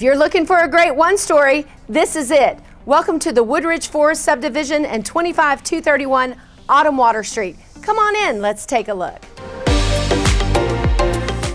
you're looking for a great one-story, this is it. Welcome to the Woodridge Forest subdivision and 25231 Autumn Water Street. Come on in, let's take a look.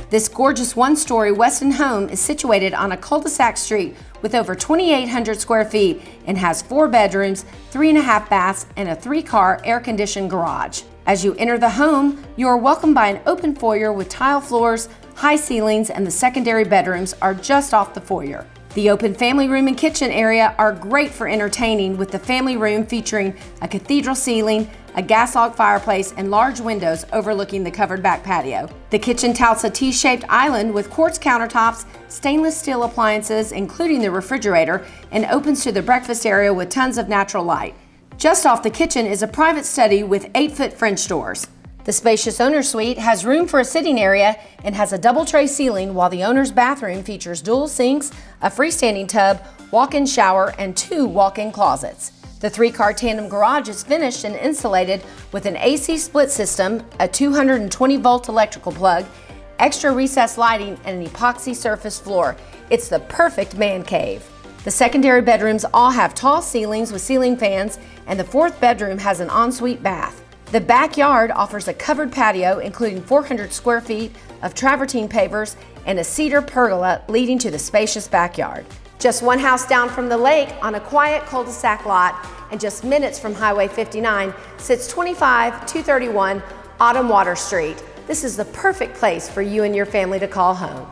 This gorgeous one-story Westin home is situated on a cul-de-sac street with over 2,800 square feet and has 4 bedrooms, 3.5 baths, and a 3-car air-conditioned garage. As you enter the home, you are welcomed by an open foyer with tile floors, high ceilings, and the secondary bedrooms are just off the foyer. The open family room and kitchen area are great for entertaining, with the family room featuring a cathedral ceiling, a gas log fireplace, and large windows overlooking the covered back patio. The kitchen touts a T-shaped island with quartz countertops, stainless steel appliances, including the refrigerator, and opens to the breakfast area with tons of natural light. Just off the kitchen is a private study with 8-foot French doors. The spacious owner suite has room for a sitting area and has a double tray ceiling, while the owner's bathroom features dual sinks, a freestanding tub, walk-in shower, and 2 walk-in closets. The 3-car tandem garage is finished and insulated with an AC split system, a 220-volt electrical plug, extra recessed lighting, and an epoxy surface floor. It's the perfect man cave. The secondary bedrooms all have tall ceilings with ceiling fans, and the 4th bedroom has an ensuite bath. The backyard offers a covered patio including 400 square feet of travertine pavers and a cedar pergola leading to the spacious backyard. Just one house down from the lake on a quiet cul-de-sac lot and just minutes from Highway 59 sits 25231 Autumn Water Street. This is the perfect place for you and your family to call home.